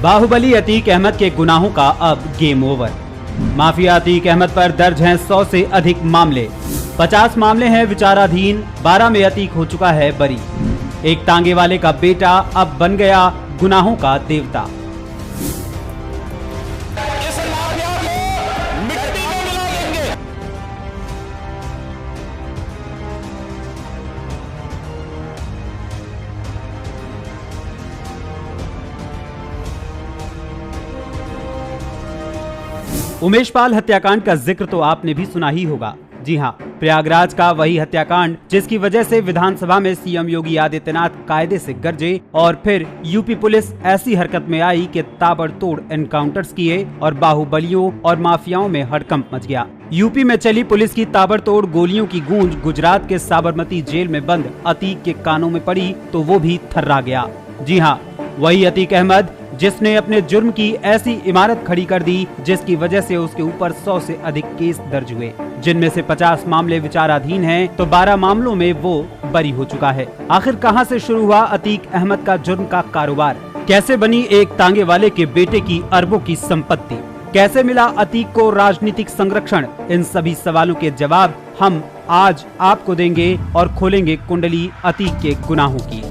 बाहुबली अतीक अहमद के गुनाहों का अब game over. Mafia Atiq Ahmed पर दर्ज हैं 100 से अधिक मामले। 50 मामले हैं विचाराधीन, 12 में अतीक हो चुका है बरी। एक तांगे वाले का बेटा अब बन गया गुनाहों का देवता। उमेश पाल हत्याकांड का जिक्र तो आपने भी सुना ही होगा। जी हाँ, प्रयागराज का वही हत्याकांड जिसकी वजह से विधानसभा में सीएम योगी आदित्यनाथ कायदे से गरजे और फिर यूपी पुलिस ऐसी हरकत में आई कि ताबड़तोड़ एनकाउंटर्स किए और बाहुबलियों और माफियाओं में हड़कंप मच गया। यूपी में चली पुलिस की ताबड़तोड़ गोलियों की गूंज गुजरात के साबरमती जेल में बंद अतीक के कानों में पड़ी तो वो भी थर्रा गया। जी हाँ, वही अतीक अहमद जिसने अपने जुर्म की ऐसी इमारत खड़ी कर दी जिसकी वजह से उसके ऊपर 100 से अधिक केस दर्ज हुए, जिनमें से 50 मामले विचाराधीन हैं, तो 12 मामलों में वो बरी हो चुका है। आखिर कहां से शुरू हुआ अतीक अहमद का जुर्म का कारोबार? कैसे बनी एक तांगे वाले के बेटे की अरबों की संपत्ति? कैसे मिला अतीक को राजनीतिक संरक्षण? इन सभी सवालों के जवाब हम आज आपको देंगे और खोलेंगे कुंडली अतीक के गुनाहों की।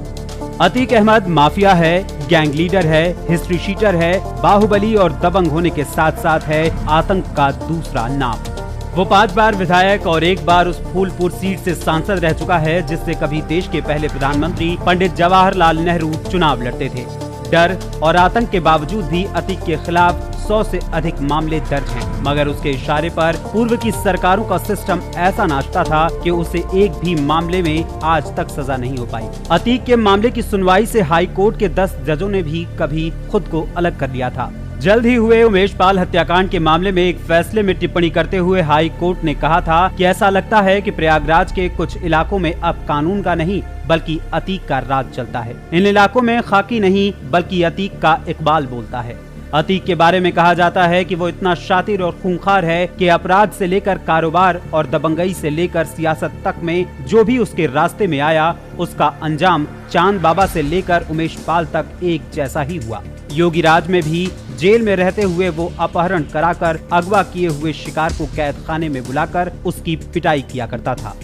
अतीक अहमद माफिया है, गैंग लीडर है, हिस्ट्री शीटर है, बाहुबली और दबंग होने के साथ साथ है आतंक का दूसरा नाम। वो 5 बार विधायक और 1 बार उस फूलपुर सीट से सांसद रह चुका है जिससे कभी देश के पहले प्रधानमंत्री पंडित जवाहरलाल नेहरू चुनाव लड़ते थे। डर और आतंक के बावजूद भी अतीक के खिलाफ 100 से अधिक मामले दर्ज हैं, मगर उसके इशारे पर पूर्व की सरकारों का सिस्टम ऐसा नाचता था कि उसे एक भी मामले में आज तक सजा नहीं हो पाई। अतीक के मामले की सुनवाई से हाई कोर्ट के 10 जजों ने भी कभी खुद को अलग कर लिया था। जल्द ही हुए उमेश पाल हत्याकांड के मामले में एक फैसले में टिप्पणी करते हुए हाई कोर्ट ने कहा था कि ऐसा लगता है कि प्रयागराज के कुछ इलाकों में अब कानून का नहीं बल्कि अतीक का राज चलता है। इन इलाकों में खाकी नहीं बल्कि अतीक का इकबाल बोलता है। अतीक के बारे में कहा जाता है कि वो इतना शातिर और खूंखार है कि अपराध से लेकर कारोबार और दबंगई से लेकर सियासत तक में जो भी उसके रास्ते में आया उसका अंजाम चांद बाबा से लेकर उमेश पाल तक एक जैसा ही हुआ। योगी राज में भी जेल में रहते हुए वो अपहरण कराकर अगवा किए हुए शिकार को कैद खाने में बुलाकर उसकी पिटाई किया करता था।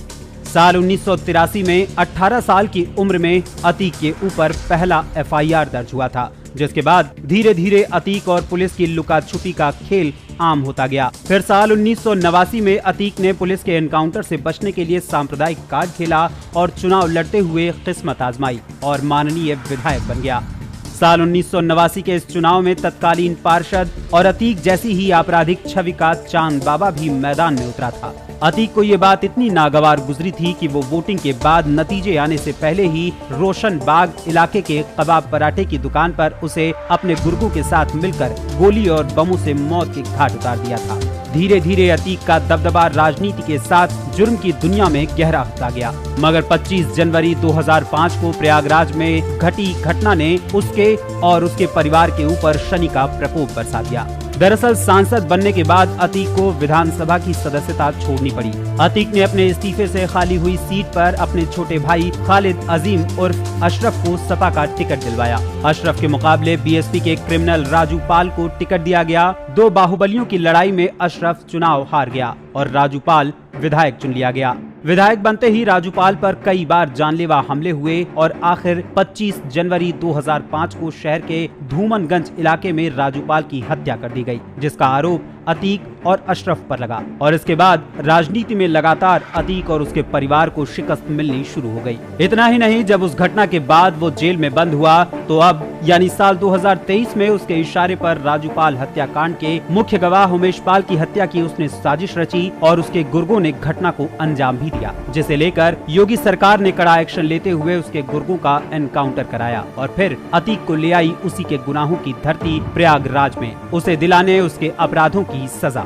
साल 1983 में 18 साल की उम्र में अतीक के ऊपर पहला FIR दर्ज हुआ था, जिसके बाद धीरे धीरे अतीक और पुलिस की लुका छुपी का खेल आम होता गया। फिर साल 1989 में अतीक ने पुलिस के एनकाउंटर से बचने के लिए सांप्रदायिक कार्ड खेला और चुनाव लड़ते हुए किस्मत आजमाई और माननीय विधायक बन गया। साल 1989 के इस चुनाव में तत्कालीन पार्षद और अतीक जैसी ही आपराधिक छवि का चांद बाबा भी मैदान में उतरा था। अतीक को ये बात इतनी नागवार गुजरी थी कि वो वोटिंग के बाद नतीजे आने से पहले ही रोशन बाग इलाके के कबाब पराठे की दुकान पर उसे अपने गुर्गों के साथ मिलकर गोली और बमों से मौत के घाट उतार दिया था। धीरे धीरे अतीक का दबदबा राजनीति के साथ जुर्म की दुनिया में गहरा होता गया, मगर 25 जनवरी 2005 को प्रयागराज में घटी घटना ने उसके और उसके परिवार के ऊपर शनि का प्रकोप बरसा दिया। दरअसल सांसद बनने के बाद अतीक को विधानसभा की सदस्यता छोड़नी पड़ी। अतीक ने अपने इस्तीफे से खाली हुई सीट पर अपने छोटे भाई खालिद अजीम उर्फ अशरफ को सपा का टिकट दिलवाया। अशरफ के मुकाबले बीएसपी के क्रिमिनल राजू पाल को टिकट दिया गया। 2 बाहुबलियों की लड़ाई में अशरफ चुनाव हार गया और राजू पाल विधायक चुन लिया गया। विधायक बनते ही राजूपाल पर कई बार जानलेवा हमले हुए और आखिर 25 जनवरी 2005 को शहर के धूमनगंज इलाके में राजूपाल की हत्या कर दी गई, जिसका आरोप अतीक और अशरफ पर लगा। और इसके बाद राजनीति में लगातार अतीक और उसके परिवार को शिकस्त मिलनी शुरू हो गई। इतना ही नहीं, जब उस घटना के बाद वो जेल में बंद हुआ तो अब यानी साल 2023 में उसके इशारे पर राजूपाल हत्याकांड के मुख्य गवाह उमेश पाल की हत्या की उसने साजिश रची और उसके गुर्गों ने घटना को अंजाम भी दिया, जिसे लेकर योगी सरकार ने कड़ा एक्शन लेते हुए उसके गुर्गों का एनकाउंटर कराया और फिर अतीक को ले आई उसी के गुनाहों की धरती प्रयागराज में, उसे दिलाने उसके अपराधों की सजा।